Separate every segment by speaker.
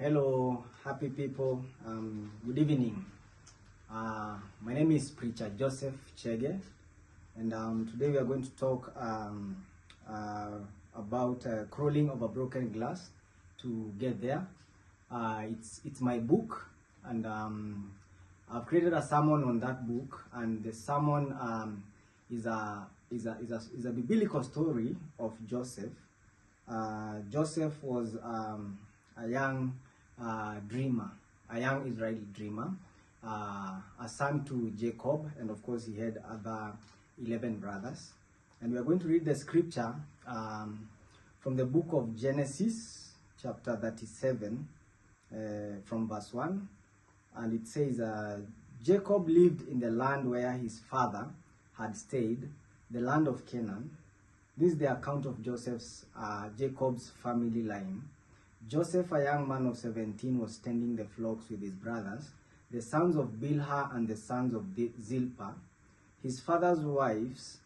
Speaker 1: Hello, happy people. Good evening. My name is Preacher Joseph Chege, and today we are going to talk about crawling over broken glass to get there. It's my book, and I've created a sermon on that book, and the sermon is a biblical story of Joseph. Joseph was a young dreamer, a young Israeli dreamer, a son to Jacob, and of course he had other 11 brothers. And we are going to read the scripture from the book of Genesis, chapter 37, from verse 1. And it says, Jacob lived in the land where his father had stayed, the land of Canaan. This is the account of Jacob's family line. Joseph, a young man of 17, was tending the flocks with his brothers, the sons of Bilhah and the sons of Zilpah, his father's wives,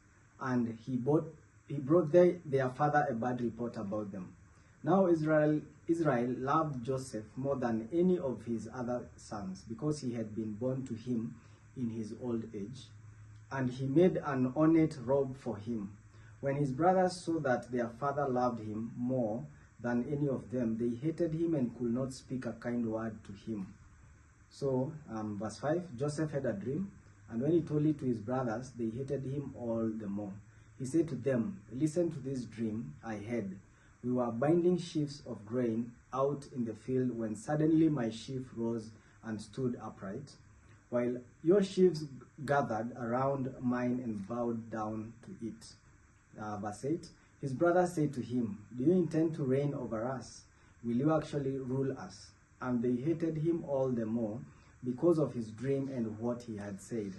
Speaker 1: and he brought their father a bad report about them. Now Israel loved Joseph more than any of his other sons, because he had been born to him in his old age, and he made an ornate robe for him. When his brothers saw that their father loved him more than any of them, they hated him and could not speak a kind word to him. So, verse 5, Joseph had a dream, and when he told it to his brothers, they hated him all the more. He said to them, "Listen to this dream I had. We were binding sheaves of grain out in the field when suddenly my sheaf rose and stood upright, while your sheaves gathered around mine and bowed down to it." Verse 8, his brothers said to him, "Do you intend to reign over us? Will you actually rule us?" And they hated him all the more because of his dream and what he had said.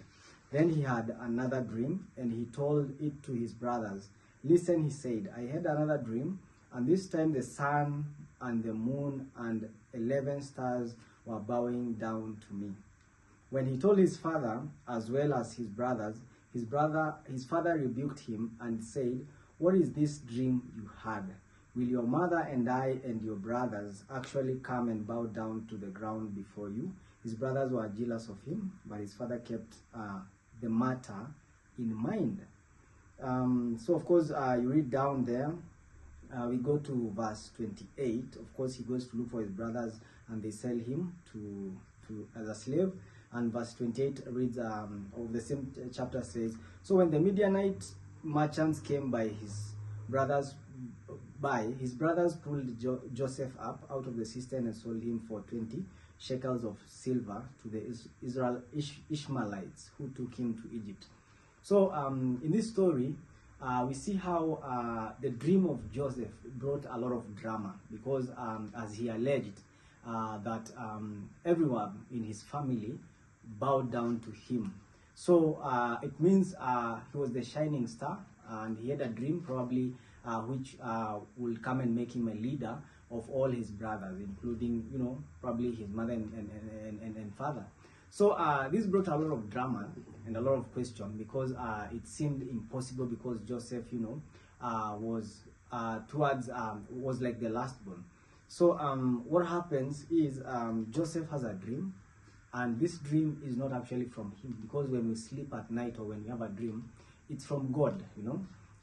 Speaker 1: Then he had another dream, and he told it to his brothers. "Listen," he said, "I had another dream, and this time the sun and the moon and 11 stars were bowing down to me." When he told his father as well as his brothers, his father rebuked him and said, "What is this dream you had? Will your mother and I and your brothers actually come and bow down to the ground before you?" His brothers were jealous of him, but his father kept the matter in mind. So of course, you read down there, we go to verse 28. Of course, he goes to look for his brothers, and they sell him as a slave. And verse 28 reads of the same chapter says, "So when the Midianite merchants came by, his brothers pulled Joseph up out of the cistern and sold him for 20 shekels of silver to the Ishmaelites who took him to Egypt." So in this story, we see how the dream of Joseph brought a lot of drama, because as he alleged that everyone in his family bowed down to him. So it means he was the shining star, and he had a dream probably which will come and make him a leader of all his brothers, including, probably his mother and father. So this brought a lot of drama and a lot of question, because it seemed impossible, because Joseph, was like the last born. So what happens is Joseph has a dream, and this dream is not actually from him, because when we sleep at night or when we have a dream, it's from God,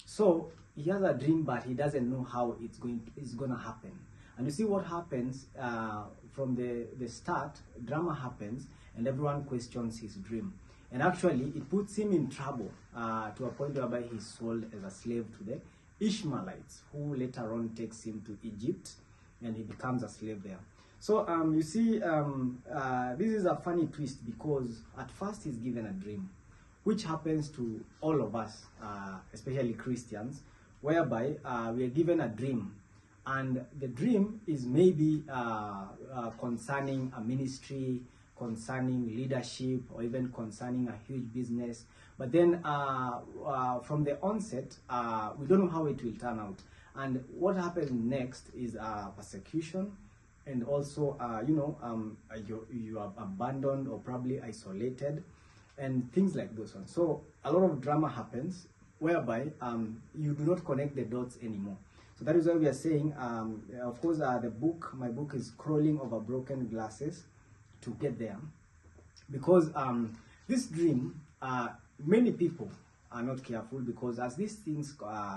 Speaker 1: So he has a dream, but he doesn't know how it's going to happen. And you see what happens from the start. Drama happens, and everyone questions his dream. And actually, it puts him in trouble to a point whereby he's sold as a slave to the Ishmaelites, who later on takes him to Egypt, and he becomes a slave there. So you see, this is a funny twist, because at first he's given a dream, which happens to all of us, especially Christians, whereby we are given a dream, and the dream is maybe concerning a ministry, concerning leadership, or even concerning a huge business. But then from the onset, we don't know how it will turn out. And what happens next is persecution, and also you are abandoned or probably isolated, and things like those ones. So a lot of drama happens, whereby you do not connect the dots anymore. So that is why we are saying, of course, my book is Crawling Over Broken Glasses to get there. Because this dream, many people are not careful, because as these things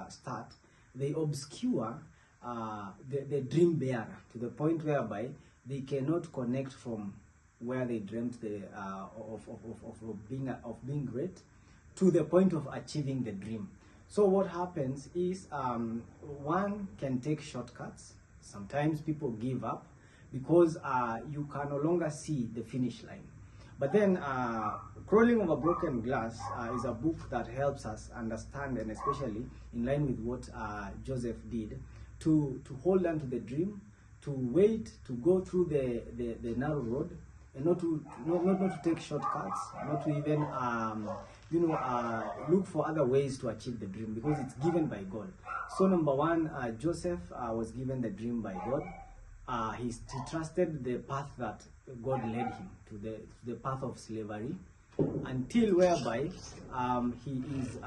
Speaker 1: start, they obscure the dream bearer to the point whereby they cannot connect from where they dreamt of being great to the point of achieving the dream. So what happens is one can take shortcuts. Sometimes people give up because you can no longer see the finish line. But then Crawling Over Broken Glass is a book that helps us understand, and especially in line with what Joseph did, to hold on to the dream, to wait, to go through the narrow road, and not to take shortcuts, not to even look for other ways to achieve the dream, because it's given by God. So number one, Joseph was given the dream by God. He trusted the path that God led him to, the path of slavery, until whereby he is